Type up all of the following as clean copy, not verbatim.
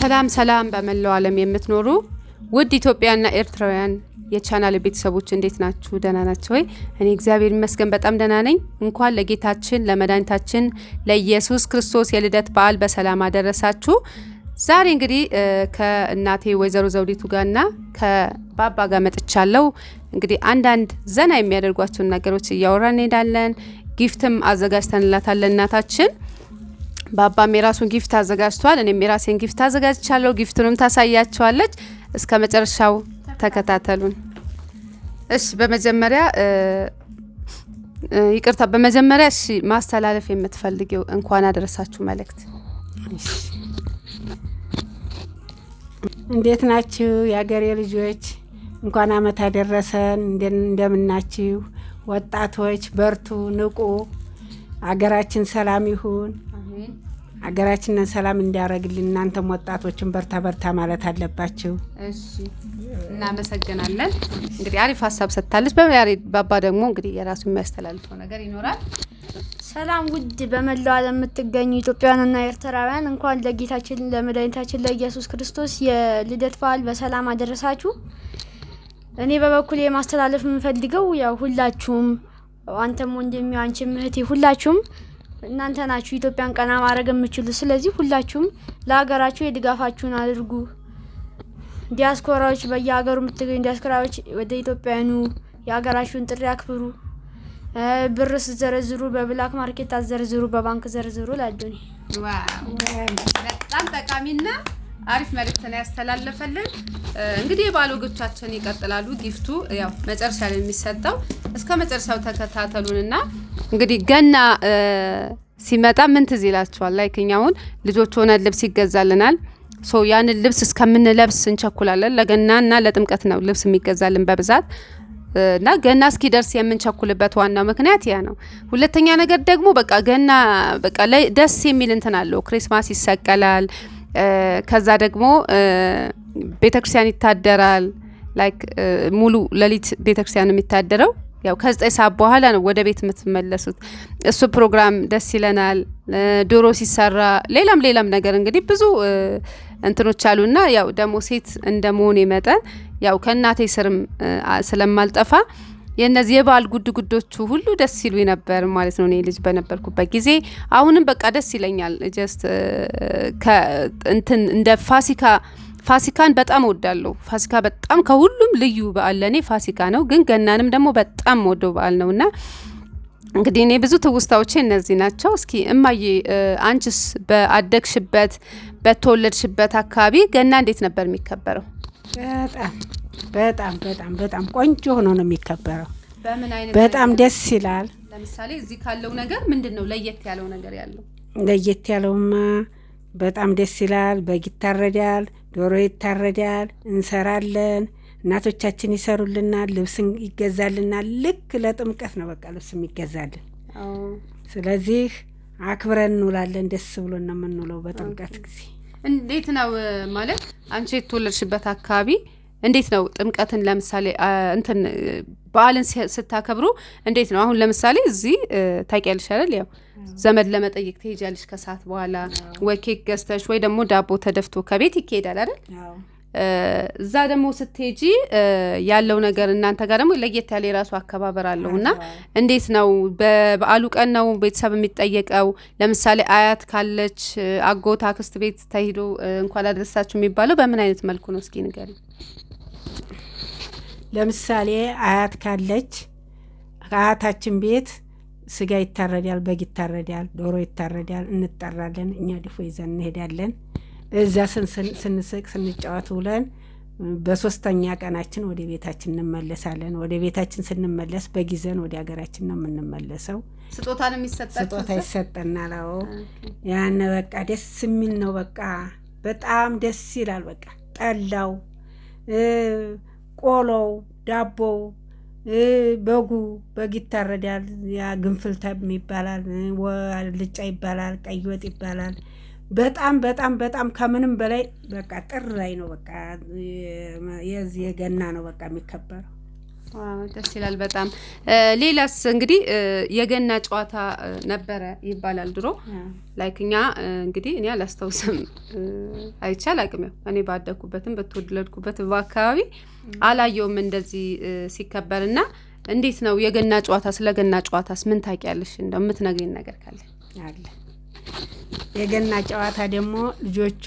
ሰላም ሰላም በመላው ዓለም የምትኖሩ ውድ ኢትዮጵያና ኤርትራውያን የቻናል ቤተሰቦች እንዴት ናችሁ? ደህና ናችሁ ወይ? እኔ እግዚአብሔር ይመስገን በጣም ደህና ነኝ። እንኳን ለጌታችን ለመድኃኒታችን ለኢየሱስ ክርስቶስ የልደት በዓል በሰላም አደረሳችሁ። ዛሬ እንግዲህ ከእናቴ ወይዘሮ ዘውዲቱ ጋርና ከባባ ጋር መጥቻለሁ። እንግዲህ አንዳንድ ዘና የሚያደርጓቸውን ነገሮች እያወራን እንሄዳለን። ጊፍትም አዘጋጅተንላታል እናታችን። ባባም የራሱን ጊፍት አዘጋጅቷል። እኔም የራሴን ጊፍት አዘጋጅቻለሁ። ጊፍቱንም ታሳያቸዋለች። እስከ መጨረሻው ተከታተሉን። እሺ በመጀመሪያ እሺ ማስተላለፍ የምትፈልጊው እንኳን አደረሳችሁ መልእክት? እንዴት ናችሁ የአገሬ ልጆች? እንኳን አመት አደረሰን። እንደምናችሁ ወጣቶች? በርቱ፣ ንቁ። አገራችን ሰላም ይሁን። አገራችንን ሰላም እንዲያረግልን እናንተም ወጣቶችን በርታ ማለት አለባችሁ። እሺ እናመሰግናለን። እንግዲህ አሪፍ ሀሳብ ሰጥታለች። ባባ ደግሞ እንግዲህ የራሱ የሚያስተላልፈው ነገር ይኖራል። ሰላም ውድ በመላው ዓለም የምትገኙ ኢትዮጵያውያንና ኤርትራውያን እንኳን ለጌታችን ለመድኃኒታችን ለኢየሱስ ክርስቶስ የልደት በዓል በሰላም አደረሳችሁ። እኔ በበኩሌ ማስተላለፍ የምፈልገው ያው ሁላችሁም አንተም ወንድሜ አንቺም እህቴ ሁላችሁም እናንተ ናችሁ ኢትዮጵያን ቀና ማድረግ የምትችሉ። ስለዚህ ሁላችሁም ለሀገራችሁ የድጋፋችሁን አድርጉ። ዲያስፖራዎች በየሀገሩ የምትገኙ ዲያስፖራዎች ወደ ኢትዮጵያኑ የሀገራችሁን ጥሪ አክብሩ። ብር ስትዘረዝሩ በብላክ ማርኬት አዘርዝሩ፣ በባንክ ዘርዝሩ። ላዱኒ ዋው በጣም ጠቃሚና አሪፍ መልእክት ነው ያስተላለፈልን። እንግዲህ ባሎጎቻችን ይቀጥላሉ። ጊፍቱ ያው መጨረሻ ላይ የሚሰጠው እስከ መጨረሻው ተከታተሉንና እንግዲህ ገና ሲመጣ ምን ትዝ ይላችኋል? ላይክ እኛ አሁን ልጆች ሆነን ልብስ ይገዛልናል። ያንን ልብስ እስከምንለብስ እንቸኩላለን። ለገናና ለጥምቀት ነው ልብስ የሚገዛልን በብዛት እና ገና እስኪደርስ የምንቸኩልበት ዋናው ምክንያት ያ ነው። ሁለተኛ ነገር ደግሞ በቃ ገና በቃ ደስ የሚል እንትን አለው። ክሪስማስ ይሰቀላል። ከዛ ደግሞ ቤተክርስቲያን ይታደራል። ላይክ ሙሉ ሌሊት ቤተክርስቲያን የሚታደረው ያው ከ9 ሰዓት በኋላ ነው ወደ ቤት የምትመለሱት። እሱ ፕሮግራም ደስ ይለናል። ዶሮ ሲሰራ ሌላም ነገር እንግዲህ ብዙ እንትኖች አሉና ያው ደግሞ ሴት እንደመሆኔ መጠን ያው ከእናቴ ስርም ስለማልጠፋ የነዚህ የበዓል ጉዶቹ ሁሉ ደስ ይሉ ነበር ማለት ነው። እኔ ልጅ በነበርኩበት ጊዜ አሁንም በቃ ደስ ይለኛል። ጀስት እንትን እንደ ፋሲካን በጣም እወዳለሁ። ፋሲካ በጣም ከሁሉም ልዩ በዓል ለኔ ፋሲካ ነው። ግን ገናንም ደግሞ በጣም ወደው በዓል ነውና እንግዲህ እኔ ብዙ ትውስታዎቼ እነዚህ ናቸው። እስኪ እማዬ አንቺስ በአደግሽበት በተወለድሽበት አካባቢ ገና እንዴት ነበር የሚከበረው? በጣም ቆንጆ ሆኖ ነው የሚከበረው። በምን አይነት በጣም ደስ ይላል። ለምሳሌ እዚህ ካለው ነገር ምንድነው ለየት ያለው ነገር ያለው? ለየት ያለውማ በጣም ደስ ይላል። በግ ይታረዳል፣ ዶሮ ይታረዳል፣ እንሰራለን። እናቶቻችን ይሰሩልናል፣ ልብስ ይገዛልናል። ልክ ለጥምቀት ነው በቃ ልብስ የሚገዛልን። ስለዚህ አክብረን እንውላለን። ደስ ብሎን ነው የምንውለው በጥምቀት ጊዜ። እንዴት ነው ማለት አንቺ የተወለድሽበት አካባቢ እንዴት ነው ጥምቀትን ለምሳሌ እንትን በዓልን ስታከብሩ እንዴት ነው? አሁን ለምሳሌ እዚህ ታውቂያለሽ አይደል? ያው ዘመድ ለመጠየቅ ትሄጃለሽ ከሰዓት በኋላ ወይ ኬክ ገዝተሽ ወይ ደግሞ ዳቦ ተደፍቶ ከቤት ይኬዳል አይደል? እዛ ደግሞ ስትሄጂ ያለው ነገር እናንተ ጋር ደግሞ ለየት ያለ የራሱ አከባበር አለውና እንዴት ነው በበዓሉ ቀን ነው ቤተሰብ የሚጠየቀው? ለምሳሌ አያት ካለች አጎት አክስት ቤት ተሄዶ እንኳን አደረሳችሁ የሚባለው በምን አይነት መልኩ ነው? እስኪ ንገሪኝ። ለምሳሌ አያት ካለች ከአያታችን ቤት ስጋ ይታረዳል፣ በግ ይታረዳል፣ ዶሮ ይታረዳል። እንጠራለን። እኛ ድፎ ይዘን እንሄዳለን። እዛ ስንስቅ ስንጫወት ውለን በሶስተኛ ቀናችን ወደ ቤታችን እንመለሳለን። ወደ ቤታችን ስንመለስ በጊዜን ወደ ሀገራችን ነው የምንመለሰው። ስጦታ ይሰጠናል። አዎ ያን በቃ ደስ የሚል ነው። በቃ በጣም ደስ ይላል። በቃ ጠላው፣ ቆሎው፣ ዳቦው፣ በግ ይታረዳል። ያ ግንፍል ይባላል፣ ልጫ ይባላል፣ ቀይ ወጥ ይባላል። በጣም ከምንም በላይ በቃ ጥር ላይ ነው በቃ የዚህ የገና ነው በቃ የሚከበረው። ደስ ይላል በጣም። ሌላስ እንግዲህ የገና ጨዋታ ነበረ ይባላል ድሮ ላይክ እኛ እንግዲህ እኔ አላስታውስም አይቻል አቅም እኔ ባደኩበትም በተወለድኩበትም በአካባቢ አላየውም እንደዚህ ሲከበርና እንዴት ነው የገና ጨዋታ ስለ ገና ጨዋታስ ምን ታውቂያለሽ እንደው የምትነግሪኝ ነገር ካለ አለ የገና ጨዋታ ደግሞ ልጆቹ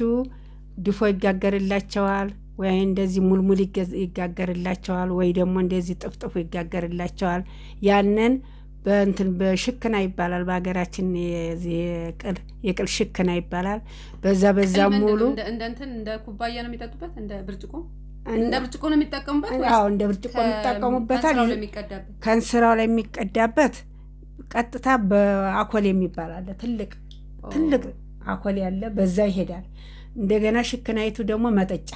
ድፎ ይጋገርላቸዋል ወይ እንደዚህ ሙልሙል ይጋገርላቸዋል ወይ ደግሞ እንደዚህ ጥፍጥፍ ይጋገርላቸዋል ያንን በእንትን በሽክና ይባላል በአገራችን የቅል ሽክና ይባላል በዛ ሙሉ እንደ ኩባያ ነው የሚጠጡበት እንደ ብርጭቆ ነው የሚጠቀሙበት አዎ እንደ ብርጭቆ የሚጠቀሙበታል ከንስራው ላይ የሚቀዳበት ቀጥታ በአኮል የሚባል አለ ትልቅ አኮል ያለ በዛ ይሄዳል እንደገና ሽክናይቱ ደግሞ መጠጫ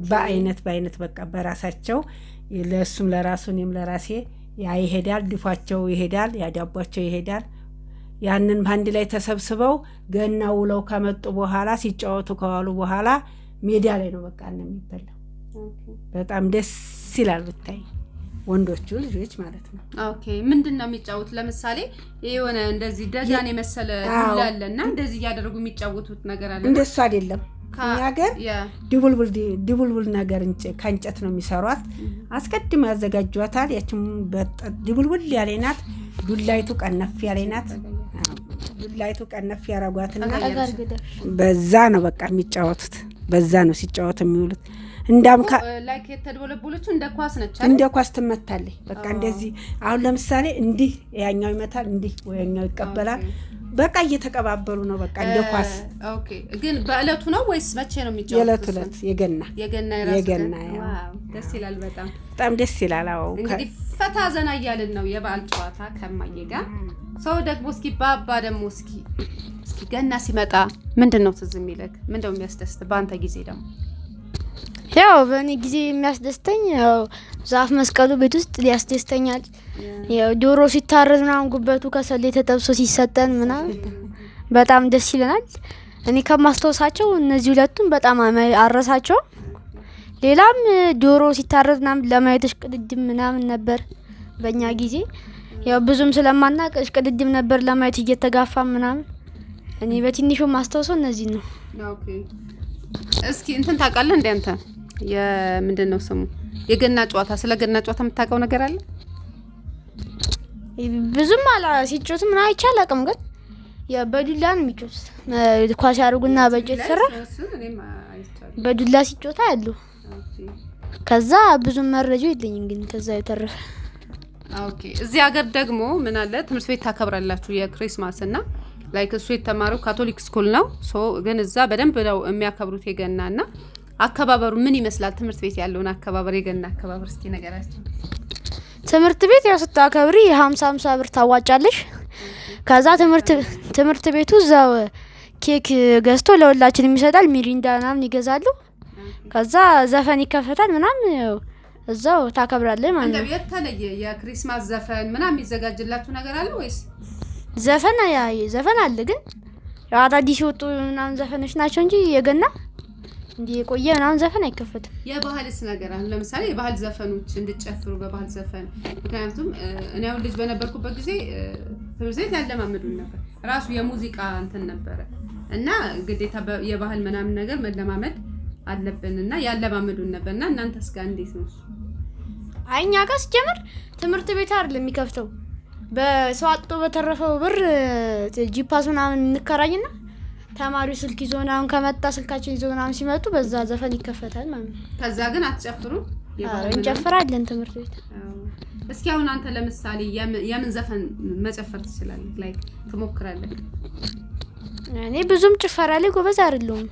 በአይነት በቃ በራሳቸው ለሱም ለራሱንም ለራሴ ያ ይሄዳል ድፋቸው ይሄዳል ያዳቧቸው ይሄዳል ያንን ባንድ ላይ ተሰብስበው ገና ውለው ከመጡ በኋላ ሲጫወቱ ከዋሉ በኋላ ሜዳ ላይ ነው በቃ ነው የሚበላው በጣም ደስ ይላል ብታይ ወንዶቹ ልጆች ማለት ነው ኦኬ ምንድነው የሚጫወት ለምሳሌ የሆነ እንደዚህ ደጋን የመሰለ ሁላልና እንደዚህ ያደርጉ የሚጫወቱት ነገር አለ እንደሱ አይደለም ያገር ድቡልቡል ነገር ከእንጨት ነው የሚሰሯት አስቀድመው ያዘጋጇታል ያቺም ድቡልቡል ያለናት ዱላይቱ ቀነፍ ያለናት ዱላይቱ ቀነፍ ያረጓትና በዛ ነው በቃ የሚጫወቱት በዛ ነው ሲጫወቱ የሚውሉት እንዳምካ ላይክ የተደወለቦለቹ እንደ ኳስ ነች እንደ ኳስ ትመታለች በቃ እንደዚህ አሁን ለምሳሌ እንዲህ ያኛው ይመታል እንዲህ ወያኛው ይቀበላል በቃ እየተቀባበሉ ነው በቃ እንደ ኳስ ኦኬ ግን በእለቱ ነው ወይስ መቼ ነው የሚጫወቱት የእለት የገና ዋው ደስ ይላል በጣም ደስ ይላል አዎ እንግዲህ ፈታ ዘና እያልን ነው የበዓል ጨዋታ ከማዬ ጋር ሰው ደግሞ እስኪ ባባ ደግሞ እስኪ ገና ሲመጣ ምንድነው ትዝ የሚልክ ምንድነው የሚያስደስት በአንተ ጊዜ ደግሞ ያው በእኔ ጊዜ የሚያስደስተኝ ያው ዛፍ መስቀሉ ቤት ውስጥ ሊያስደስተኛል ያው ዶሮ ሲታረድ ምናምን ጉበቱ ከሰሌ ተጠብሶ ሲሰጠን ምናምን በጣም ደስ ይለናል እኔ ከማስተውሳቸው እነዚህ ሁለቱም በጣም አረሳቸው ሌላም ዶሮ ሲታረድ ምናምን ለማየት እሽቅድድም ምናምን ነበር በእኛ ጊዜ ያው ብዙም ስለማናቅ እሽቅድድም ነበር ለማየት እየተጋፋ ምናምን እኔ በትንሹ ማስተውሰው እነዚህ ነው ኦኬ እስኪ እንትን ታውቃለህ እንዴ አንተ የምንድነው ስሙ የገና ጨዋታ ስለ ገና ጨዋታ የምታውቀው ነገር አለ ብዙም አላ ሲጮት ምን አይቻልም ግን በዱላ ነው የሚጮት ኳስ ያርጉና በእጅ ተሰራ በዱላ ሲጮታ ያሉ ከዛ ብዙም መረጃው የለኝም ግን ከዛ የተረፈ ኦኬ እዚህ ሀገር ደግሞ ምን አለ ትምህርት ቤት ታከብራላችሁ የክሪስማስ እና ላይክ እሱ የተማረው ካቶሊክ ስኩል ነው ሶ ግን እዛ በደንብ ነው የሚያከብሩት የገናና አከባበሩ ምን ይመስላል ትምህርት ቤት ያለውን አከባበር የገና አከባበር እስኪ ነገራችሁ ትምህርት ቤት ያው ስታከብሪ 50 ብር ታዋጫለሽ ከዛ ትምህርት ቤቱ እዛው ኬክ ገዝቶ ለሁላችን የሚሰጣል ሚሪንዳ ምናምን ይገዛሉ ከዛ ዘፈን ይከፈታል ምናምን እዛው ታከብራለህ ማለት ነው የተለየ የክሪስማስ ዘፈን ምናምን ይዘጋጅላችሁ ነገር አለ ወይስ ዘፈን አለ ግን ያው አዳዲስ ወጡ ምናምን ዘፈኖች ናቸው እንጂ የገና እንዴ ቆየ ምናምን ዘፈን አይከፈትም የባህልስ ነገር አሁን ለምሳሌ የባህል ዘፈኖች እንድጨፍሩ በባህል ዘፈን ምክንያቱም እኔ አሁን ልጅ በነበርኩበት ጊዜ ትምህርት ቤት ያለማመዱን ነበር ራሱ የሙዚቃ እንትን ነበር እና ግዴታ የባህል ምናምን ነገር መለማመድ አለብንና ያለማመዱን ነበርና እናንተስ ጋር እንዴት ነው አይኛ ጋር ሲጀምር ትምህርት ቤት አይደለም የሚከፍተው በሰዋጥቶ በተረፈው ብር ጂፓስ ምናምን እንከራይና ተማሪው ስልክ ይዞናውን ከመጣ ስልካችን ይዞናውን ሲመጡ በዛ ዘፈን ይከፈታል ማለት ነው ከዛ ግን አትጨፍሩ እንጨፍራለን ትምህርት ቤት እስኪ አሁን አንተ ለምሳሌ የምን ዘፈን መጨፈር ትችላለህ ላይክ ትሞክራለህ እኔ ብዙም ጭፈራ ላይ ጎበዝ አይደለሁም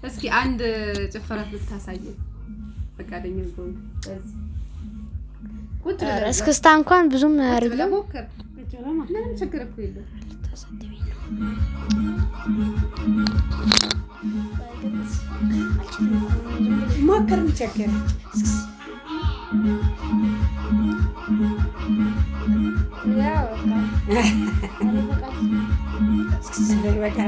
እስኪ አንድ ጭፈራ ልታሳየኝ ፈቃደኛ ነው ቁጭ ብለህ እስክስታ እንኳን ብዙም አይደለም ሞክር ምንም ችግር እኮ የለም ተሰደብኝ ሞክር ምቸከረ ያው በቃ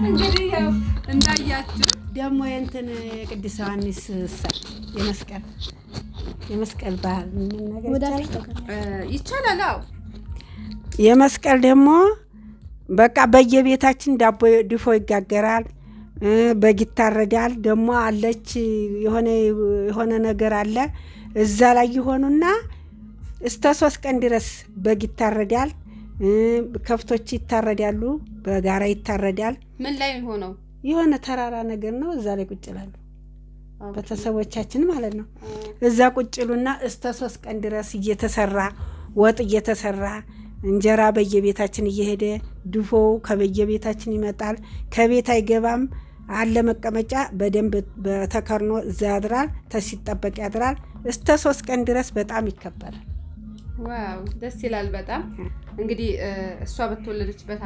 እንግዲህ ያው እንዳያችሁ ደግሞ የእንትን ቅዱስ ዮሐንስ የመስቀል ባህል ምን ነገር ይቻላል። አዎ የመስቀል ደግሞ በቃ በየቤታችን ዳቦ ድፎ ይጋገራል፣ በግ ይታረዳል። ደግሞ አለች የሆነ ነገር አለ እዛ ላይ ይሆኑና እስከ 3 ቀን ድረስ በግ ይታረዳል፣ ከፍቶች ይታረዳሉ፣ በጋራ ይታረዳል። ምን ላይ ሆነው የሆነ ተራራ ነገር ነው። እዛ ላይ ቁጭ ይላሉ ቤተሰቦቻችን ማለት ነው። እዛ ቁጭ ይሉና እስከ 3 ቀን ድረስ እየተሰራ ወጥ እየተሰራ እንጀራ በየቤታችን እየሄደ ድፎው ከበየቤታችን ይመጣል። ከቤት አይገባም አለ መቀመጫ በደንብ በተከርኖ እዛ ያድራል። ተሲጠበቅ ያድራል እስከ 3 ቀን ድረስ በጣም ይከበራል። ዋው ደስ ይላል በጣም። እንግዲህ እሷ በተወለደችበት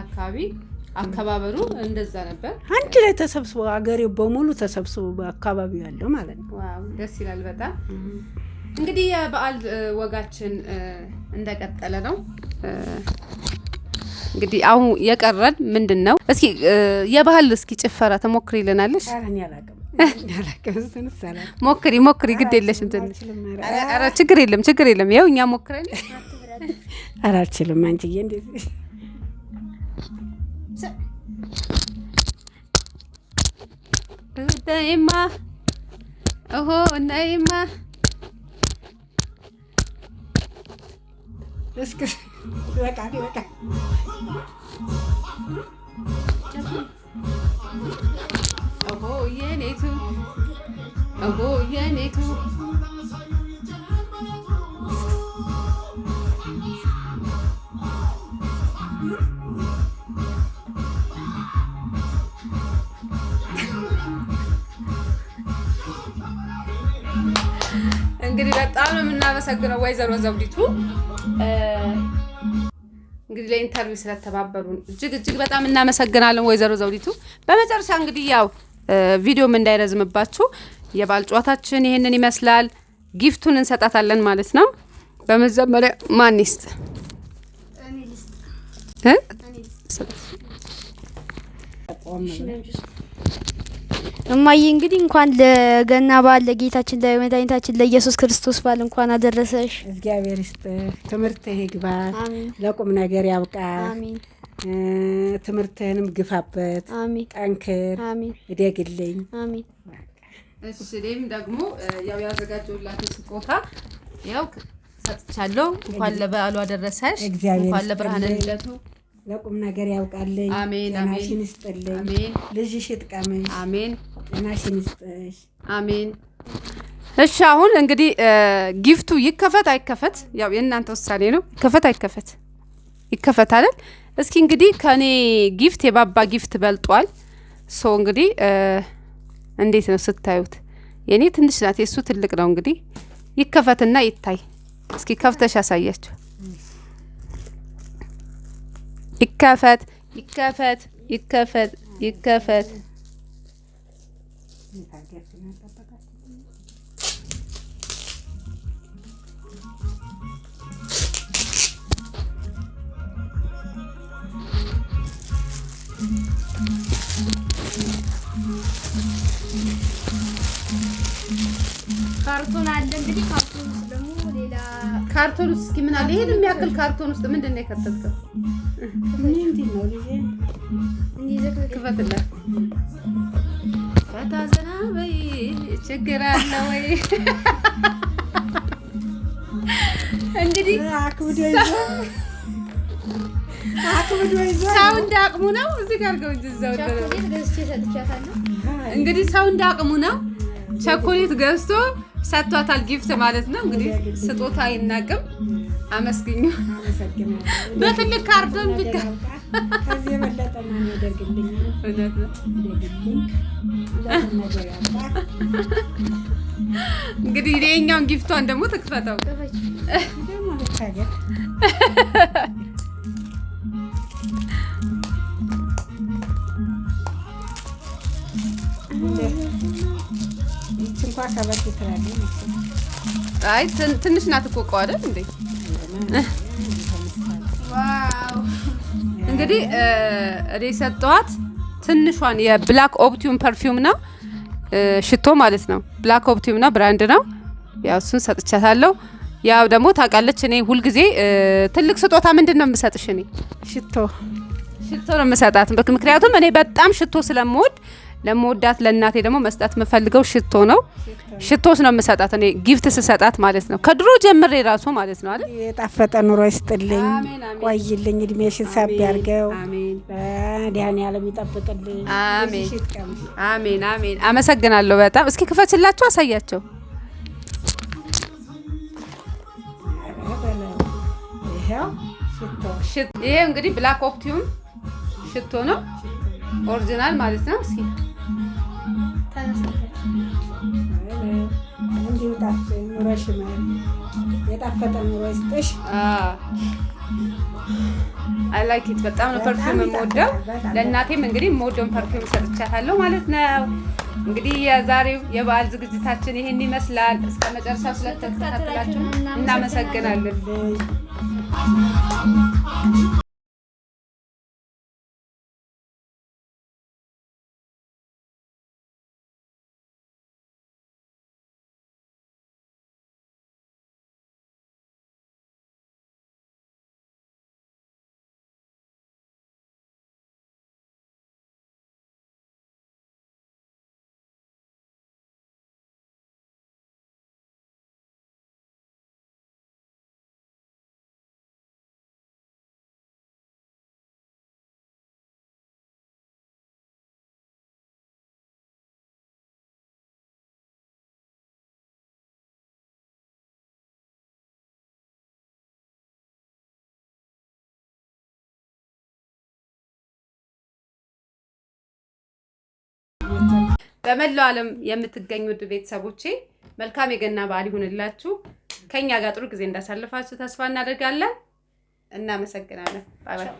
አካባበሩ እንደዛ ነበር። አንድ ላይ ተሰብስቦ አገሬው በሙሉ ተሰብስቦ በአካባቢው ያለው ማለት ነው። ዋው ደስ ይላል በጣም። እንግዲህ የበዓል ወጋችን እንደቀጠለ ነው። እንግዲህ አሁን የቀረን ምንድነው? እስኪ የባህል ጭፈራ ተሞክሪልናለሽ? ሞክሪ ግድ የለሽም ትንሽ። ኧረ ችግር የለም ያው እኛ ሞክረን። ኧረ አልችልም አንቺዬ እንደዚህ ነይማ ነይማ እስኪ በቃ የኔቱ እንግዲህ በጣም ነው የምናመሰግነው ወይዘሮ ዘውዲቱ እንግዲህ ለኢንተርቪው ስለተባበሩን እጅግ በጣም እናመሰግናለን ወይዘሮ ዘውዲቱ። በመጨረሻ እንግዲህ ያው ቪዲዮም እንዳይረዝምባችሁ የበዓል ጨዋታችን ይሄንን ይመስላል። ጊፍቱን እንሰጣታለን ማለት ነው። በመጀመሪያ ማን ይስጥ? እማዬ እንግዲህ እንኳን ለገና በዓል ለጌታችን ለመድኃኒታችን ለኢየሱስ ክርስቶስ በዓል እንኳን አደረሰሽ። እግዚአብሔር ይስጥ፣ ትምህርትህ ይግባ፣ ለቁም ነገር ያብቃ። አሜን። ትምህርትህንም ግፋበት፣ ጠንክር፣ እደግልኝ። አሜን። እሺ እኔም ደግሞ ያው ያዘጋጀሁላትን ስጦታ ያው ሰጥቻለሁ። እንኳን ለበዓሉ አደረሰሽ፣ እንኳን ለብርሃነ ልደቱ ለቁም ነገር ያውቃልኝ። አሜን። ጤናሽን ይስጥልኝ። አሜን። ልጅሽ ይጥቀምሽ። አሜን። ጤናሽን ይስጥሽ። አሜን። እሺ አሁን እንግዲህ ጊፍቱ ይከፈት አይከፈት ያው የእናንተ ውሳኔ ነው። ይከፈት አይከፈት? ይከፈት አይደል? እስኪ እንግዲህ ከኔ ጊፍት የባባ ጊፍት በልጧል። ሶ እንግዲህ እንዴት ነው ስታዩት? የኔ ትንሽ ናት፣ የሱ ትልቅ ነው። እንግዲህ ይከፈትና ይታይ። እስኪ ከፍተሽ ያሳያችሁ። ይከፈት ይከፈት ይከፈት ይከፈት። ካርቶን አለ እንግዲህ ካርቶን ውስጥ ደግሞ ሌላ ካርቶን ውስጥ እስኪ ምን አለ? ይሄን የሚያክል ካርቶን ውስጥ ምንድን ነው የከተትከው? ምንድን ነው ልጄ? ክፈትላት። ፈታ ዘና በይ። ችግር አለ ወይ? እንግዲህ ሰው እንደ አቅሙ ነው። እዚህ ጋር ገው እዛው እንግዲህ ሰው እንደ አቅሙ ነው። ቸኮሌት ገዝቶ ሰጥቷታል። ጊፍት ማለት ነው እንግዲህ ስጦታ አይናቅም። አመስግኙ። በትልቅ ካርቶን ብቻ ከዚህ የበለጠ ማን ያደርግልኝ? እውነት ነው። እንግዲህ የኛውን ጊፍቷን ደግሞ ትክፈተው። እንኳን ከበድ ትላለች። አይ ትንሽ ናት እኮ እቃው አይደል እንዴ? ዋው እንግዲህ እኔ ሰጠኋት ትንሿን የብላክ ኦፕቲዩም ፐርፊውም ነው ሽቶ ማለት ነው። ብላክ ኦፕቲዩም ነው ብራንድ ነው። ያው እሱን ሰጥቻታለሁ። ያው ደግሞ ታውቃለች እኔ ሁልጊዜ ትልቅ ስጦታ ምንድነው የምሰጥሽ? እኔ ሽቶ ነው የምሰጣት። ምክንያቱም እኔ በጣም ሽቶ ስለምወድ ለምወዳት ለእናቴ ደግሞ መስጠት የምፈልገው ሽቶ ነው። ሽቶስ ነው የምሰጣት እኔ ጊፍት ስሰጣት ማለት ነው። ከድሮ ጀምሬ ራሱ ማለት ነው አይደል። የጣፈጠ ኑሮ ይስጥልኝ፣ ቆይልኝ፣ እድሜሽን ሳብ ያርገው። መድኃኒዓለም ይጠብቅልኝ። አሜን አሜን። አመሰግናለሁ በጣም። እስኪ ክፈችላችሁ አሳያቸው። ይሄ እንግዲህ ብላክ ኦፕቲዩም ሽቶ ነው ኦሪጂናል ማለት ነው። እስኪ የጣፈጠ ኑሮ ይስጥሽ። አይ ላይክ ኢት በጣም ነው ፐርፊውም የምወደው። ለእናቴም እንግዲህ የምወደውን ፐርፊውም ሰጥቻታለሁ ማለት ነው። እንግዲህ የዛሬው የበዓል ዝግጅታችን ይሄን ይመስላል። እስከ መጨረሻው ስለተከታተላችሁ እናመሰግናለን። በመላው ዓለም የምትገኙ ውድ ቤተሰቦቼ መልካም የገና በዓል ይሁንላችሁ። ከኛ ጋር ጥሩ ጊዜ እንዳሳልፋችሁ ተስፋ እናደርጋለን። እናመሰግናለን። ባይ ባይ።